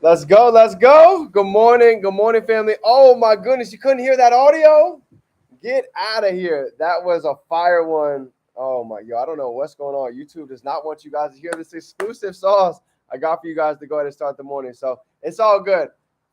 Let's go. Let's go. Good morning. Good morning, family. Oh, my goodness. You couldn't hear that audio? Get out of here. That was a fire one. Oh, my God. I don't know what's going on. YouTube does not want you guys to hear this exclusive sauce I got for you guys to go ahead and start the morning. So it's all good.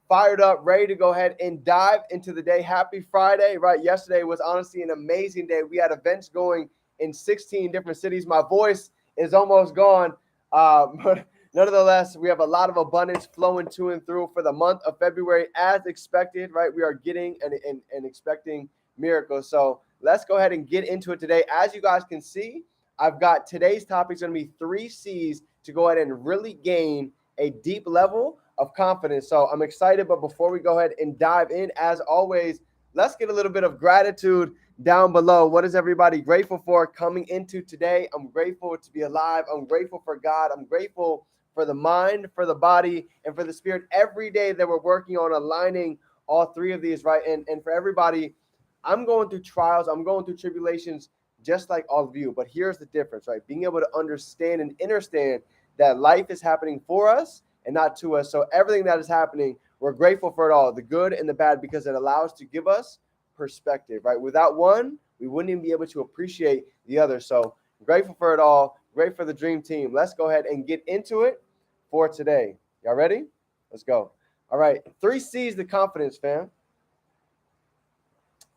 Fired up, ready to go ahead and dive into the day. Happy Friday, right? Yesterday was honestly an amazing day. We had events going in 16 different cities. My voice is almost gone. But nonetheless, we have a lot of abundance flowing to and through for the month of February as expected, right? We are getting and expecting miracles. So let's go ahead and get into it today. As you guys can see, I've got today's topic is going to be 3 C's to go ahead and really gain a deep level of confidence. So I'm excited, but before we go ahead and dive in, as always, let's get a little bit of gratitude down below. What is everybody grateful for coming into today? I'm grateful to be alive. I'm grateful for God. I'm grateful for the mind, for the body, and for the spirit. Every day that we're working on aligning all 3 of these, right? And for everybody, I'm going through trials. I'm going through tribulations just like all of you. But here's the difference, right? Being able to understand and understand that life is happening for us and not to us. So everything that is happening, we're grateful for it all, the good and the bad, because it allows to give us perspective, right? Without one, we wouldn't even be able to appreciate the other. So grateful for it all. Great for the dream team. Let's go ahead and get into it for today. Y'all ready? Let's go. All right. 3 C's to confidence, fam.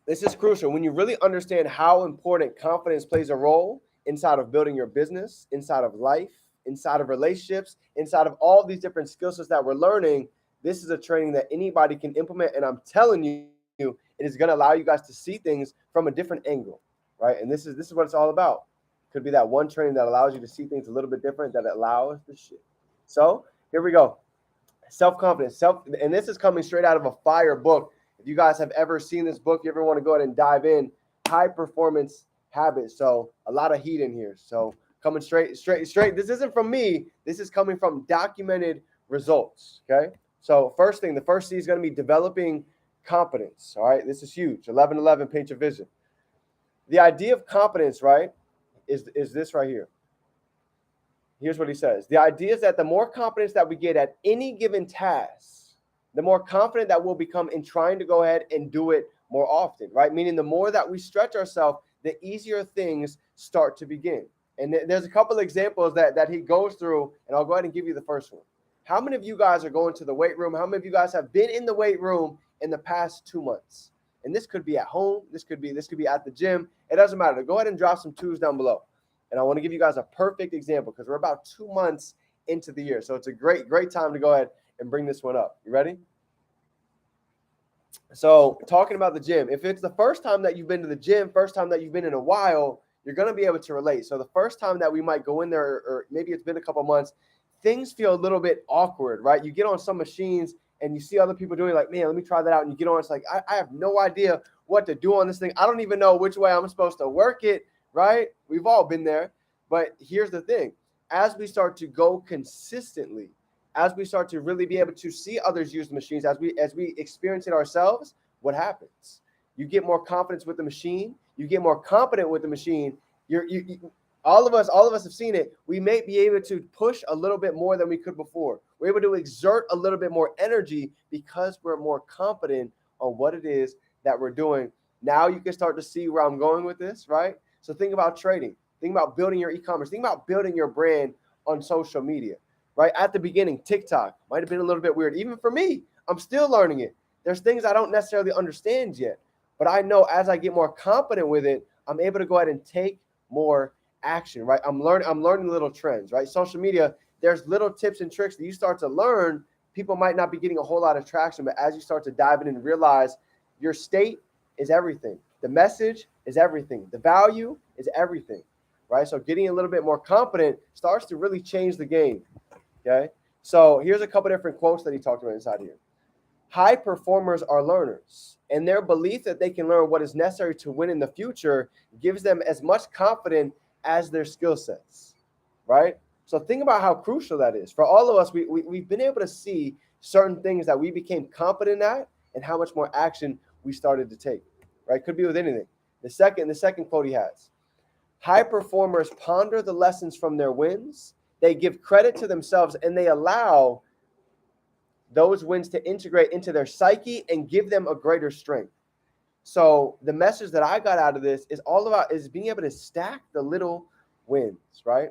This is crucial. When you really understand how important confidence plays a role inside of building your business, inside of life, inside of relationships, inside of all these different skill sets that we're learning, this is a training that anybody can implement. And I'm telling you, it is going to allow you guys to see things from a different angle, right? And this is what it's all about. Could be that one training that allows you to see things a little bit different, that allows the shit. So here we go. Self-confidence. And this is coming straight out of a fire book. If you guys have ever seen this book, you ever want to go ahead and dive in, High Performance Habits. So a lot of heat in here. So coming straight. This isn't from me. This is coming from documented results, okay? So first thing, the first C is going to be developing competence, all right? This is huge. 1111, paint your vision. The idea of competence, right, is this right here. Here's what he says. The idea is that the more confidence that we get at any given task, the more confident that we'll become in trying to go ahead and do it more often, right? Meaning the more that we stretch ourselves, the easier things start to begin. And there's a couple of examples that he goes through, and I'll go ahead and give you the first one. How many of you guys are going to the weight room? How many of you guys have been in the weight room in the past 2 months? And this could be at home. This could be at the gym. It doesn't matter. Go ahead and drop some 2s down below. And I want to give you guys a perfect example because we're about 2 months into the year. So it's a great time to go ahead and bring this one up. You ready? So talking about the gym, if it's the first time that you've been to the gym, first time that you've been in a while, you're going to be able to relate. So the first time that we might go in there, or maybe it's been a couple months, things feel a little bit awkward, right? You get on some machines and you see other people doing like, man, let me try that out. And you get on, it's like, I have no idea what to do on this thing. I don't even know which way I'm supposed to work it, right? We've all been there. But here's the thing. As we start to go consistently, as we start to really be able to see others use the machines, as we experience it ourselves, what happens? You get more confidence with the machine. You get more confident with the machine. All of us have seen it. We may be able to push a little bit more than we could before. We're able to exert a little bit more energy because we're more confident on what it is that we're doing. Now you can start to see where I'm going with this, right? So think about trading. Think about building your e-commerce. Think about building your brand on social media, right? At the beginning, TikTok might have been a little bit weird. Even for me, I'm still learning it. There's things I don't necessarily understand yet, but I know as I get more confident with it, I'm able to go ahead and take more action, right? I'm learning little trends, right? Social media, there's little tips and tricks that you start to learn. People might not be getting a whole lot of traction, but as you start to dive in and realize your state is everything. The message is everything. The value is everything, right? So getting a little bit more confident starts to really change the game, okay? So here's a couple different quotes that he talked about inside here. High performers are learners, and their belief that they can learn what is necessary to win in the future gives them as much confidence as their skill sets, right? So think about how crucial that is. For all of us, we've been able to see certain things that we became confident at and how much more action we started to take, right? Could be with anything. The second quote he has, high performers ponder the lessons from their wins. They give credit to themselves and they allow those wins to integrate into their psyche and give them a greater strength. So the message that I got out of this is all about is being able to stack the little wins, right?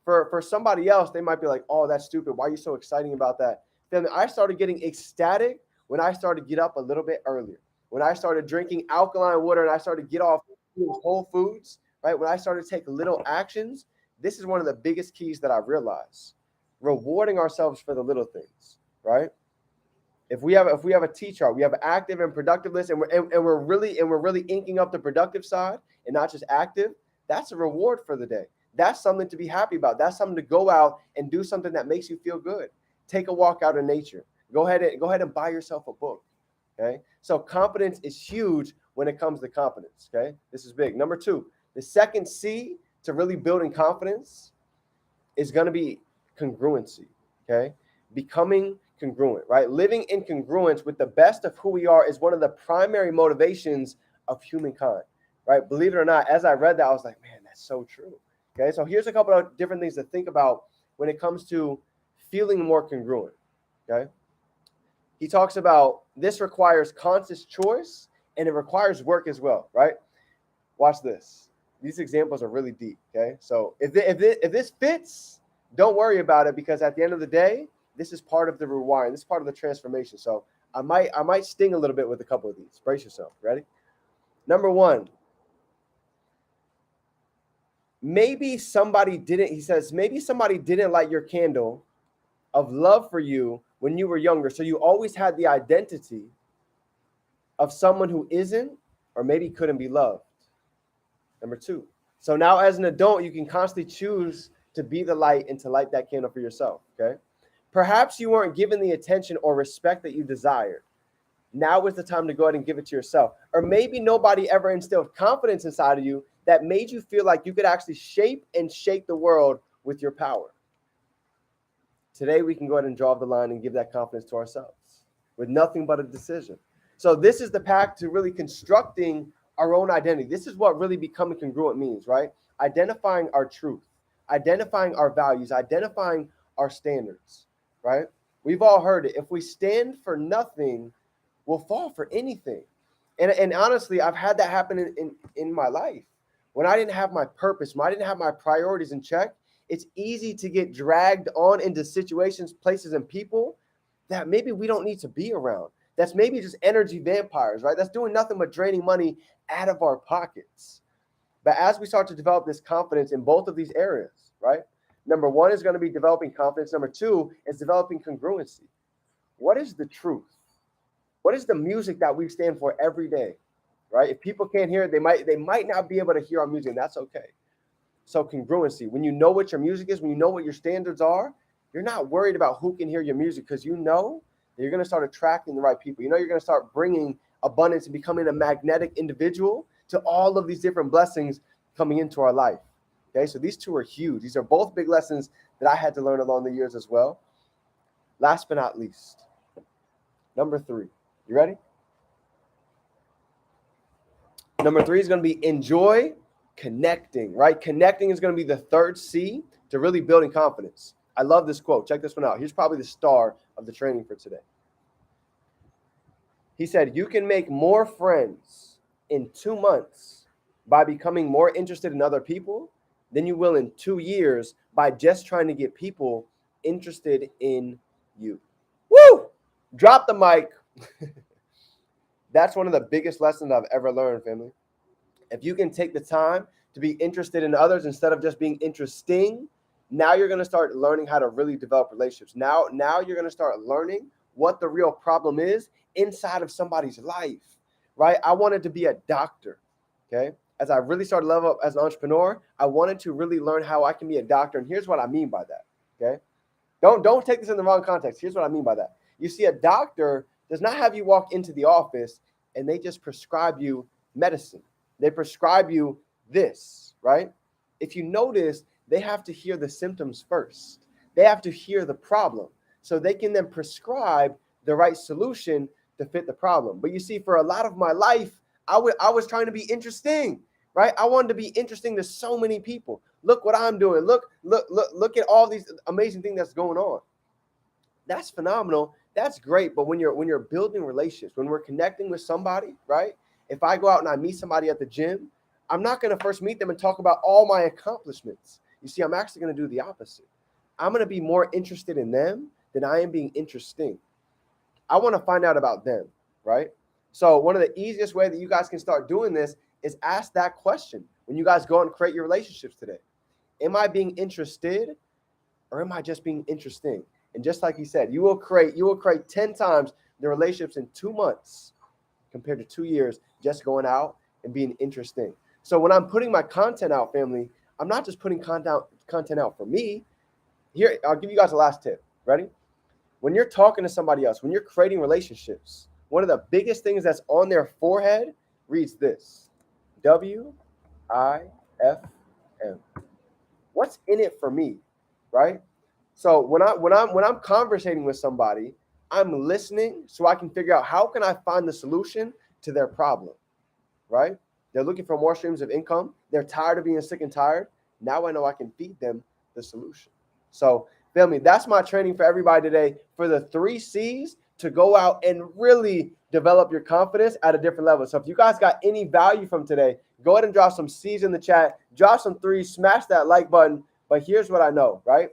For somebody else, they might be like, oh, that's stupid. Why are you so exciting about that? Then I started getting ecstatic when I started to get up a little bit earlier. When I started drinking alkaline water and I started to get off whole foods, right? When I started to take little actions, this is one of the biggest keys that I realized. Rewarding ourselves for the little things, right? If we have a T chart, we have an active and productive list, and we're really inking up the productive side and not just active. That's a reward for the day. That's something to be happy about. That's something to go out and do something that makes you feel good. Take a walk out in nature. Go ahead and buy yourself a book. Okay. So confidence is huge when it comes to confidence. Okay. This is big. Number 2, the second C to really building confidence is going to be congruency. Okay. Becoming congruent, right? Living in congruence with the best of who we are is one of the primary motivations of humankind, right? Believe it or not, as I read that, I was like, man, that's so true. Okay, so here's a couple of different things to think about when it comes to feeling more congruent. Okay, he talks about this requires conscious choice and it requires work as well, right? Watch this. These examples are really deep. Okay, so if this fits, don't worry about it, because at the end of the day, this is part of the rewiring. This is part of the transformation. So I might sting a little bit with a couple of these. Brace yourself. Ready? Number 1. Maybe somebody didn't light your candle of love for you when you were younger. So you always had the identity of someone who isn't or maybe couldn't be loved. Number 2. So now as an adult, you can constantly choose to be the light and to light that candle for yourself. Okay. Perhaps you weren't given the attention or respect that you desired. Now is the time to go ahead and give it to yourself. Or maybe nobody ever instilled confidence inside of you that made you feel like you could actually shape the world with your power. Today, we can go ahead and draw the line and give that confidence to ourselves with nothing but a decision. So this is the path to really constructing our own identity. This is what really becoming congruent means, right? Identifying our truth, identifying our values, identifying our standards, right? We've all heard it. If we stand for nothing, we'll fall for anything. And honestly, I've had that happen in my life. When I didn't have my purpose, when I didn't have my priorities in check, it's easy to get dragged on into situations, places, and people that maybe we don't need to be around. That's maybe just energy vampires, right? That's doing nothing but draining money out of our pockets. But as we start to develop this confidence in both of these areas, right? Number 1 is going to be developing confidence. Number 2 is developing congruency. What is the truth? What is the music that we stand for every day, right? If people can't hear it, they might not be able to hear our music, and that's okay. So congruency, when you know what your music is, when you know what your standards are, you're not worried about who can hear your music, because you know that you're going to start attracting the right people. You know you're going to start bringing abundance and becoming a magnetic individual to all of these different blessings coming into our life. Okay, so these 2 are huge. These are both big lessons that I had to learn along the years as well. Last but not least, number 3. You ready? Number 3 is going to be enjoy connecting, right? Connecting is going to be the third C to really building confidence. I love this quote. Check this one out. Here's probably the star of the training for today. He said, you can make more friends in 2 months by becoming more interested in other people than you will in 2 years by just trying to get people interested in you. Woo! Drop the mic. That's one of the biggest lessons I've ever learned, family. If you can take the time to be interested in others instead of just being interesting, now you're going to start learning how to really develop relationships. Now you're going to start learning what the real problem is inside of somebody's life, right? I wanted to be a doctor, okay? As I really started to level up as an entrepreneur, I wanted to really learn how I can be a doctor. And here's what I mean by that, okay? Don't take this in the wrong context. Here's what I mean by that. You see, a doctor does not have you walk into the office and they just prescribe you medicine. They prescribe you this, right? If you notice, they have to hear the symptoms first. They have to hear the problem so they can then prescribe the right solution to fit the problem. But you see, for a lot of my life, I was trying to be interesting, right? I wanted to be interesting to so many people. Look what I'm doing. Look at all these amazing things that's going on. That's phenomenal That's great. But when you're building relationships, when we're connecting with somebody, right? If I go out and I meet somebody at the gym, I'm not going to first meet them and talk about all my accomplishments. You see, I'm actually going to do the opposite. I'm going to be more interested in them than I am being interesting. I want to find out about them, right? So one of the easiest way that you guys can start doing this is ask that question when you guys go and create your relationships today. Am I being interested or am I just being interesting? And just like he said, you will create 10 times the relationships in 2 months compared to 2 years just going out and being interesting. So when I'm putting my content out, family, I'm not just putting content out for me. Here, I'll give you guys a last tip. Ready? When you're talking to somebody else, when you're creating relationships, one of the biggest things that's on their forehead reads this: WIFM. What's in it for me, right? So when I'm conversating with somebody, I'm listening so I can figure out how can I find the solution to their problem, right? They're looking for more streams of income. They're tired of being sick and tired. Now I know I can feed them the solution. So, family, that's my training for everybody today for the 3 C's to go out and really develop your confidence at a different level. So if you guys got any value from today, go ahead and drop some C's in the chat, drop some 3s, smash that like button. But here's what I know, right?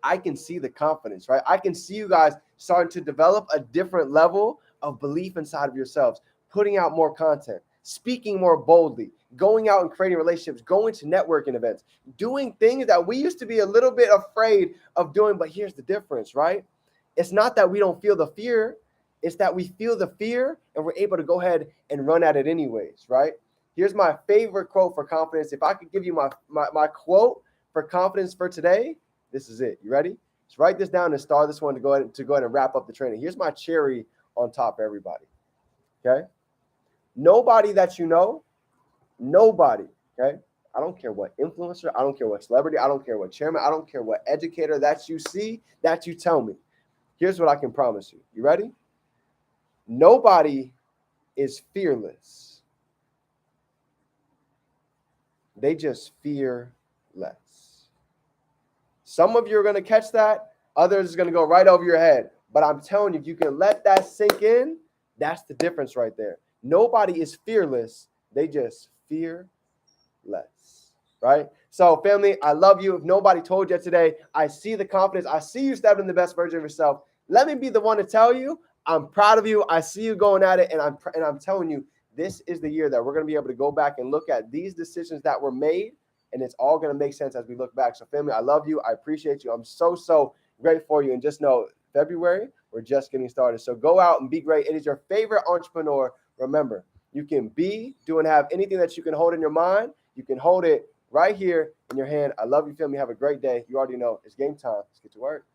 I can see the confidence, right? I can see you guys starting to develop a different level of belief inside of yourselves, putting out more content, speaking more boldly, going out and creating relationships, going to networking events, doing things that we used to be a little bit afraid of doing. But here's the difference, right? It's not that we don't feel the fear. It's that we feel the fear and we're able to go ahead and run at it anyways, right? Here's my favorite quote for confidence. If I could give you my quote for confidence for today, this is it. You ready? Just write this down and star this one to go ahead and wrap up the training. Here's my cherry on top for everybody. Okay? Nobody that you know, nobody, okay? I don't care what influencer, I don't care what celebrity, I don't care what chairman, I don't care what educator that you see, that you tell me. Here's what I can promise you. You ready? Nobody is fearless. They just fear less. Some of you are going to catch that. Others are going to go right over your head. But I'm telling you, if you can let that sink in, that's the difference right there. Nobody is fearless. They just fear less, right? So, family, I love you. If nobody told you today, I see the confidence. I see you stepping in the best version of yourself. Let me be the one to tell you, I'm proud of you. I see you going at it, and I'm telling you, this is the year that we're going to be able to go back and look at these decisions that were made, and it's all going to make sense as we look back. So, family, I love you. I appreciate you. I'm so grateful for you. And just know, February, we're just getting started. So go out and be great. It is your favorite entrepreneur. Remember, you can be, do, and have anything that you can hold in your mind. You can hold it right here in your hand. I love you, family. Have a great day. You already know it's game time. Let's get to work.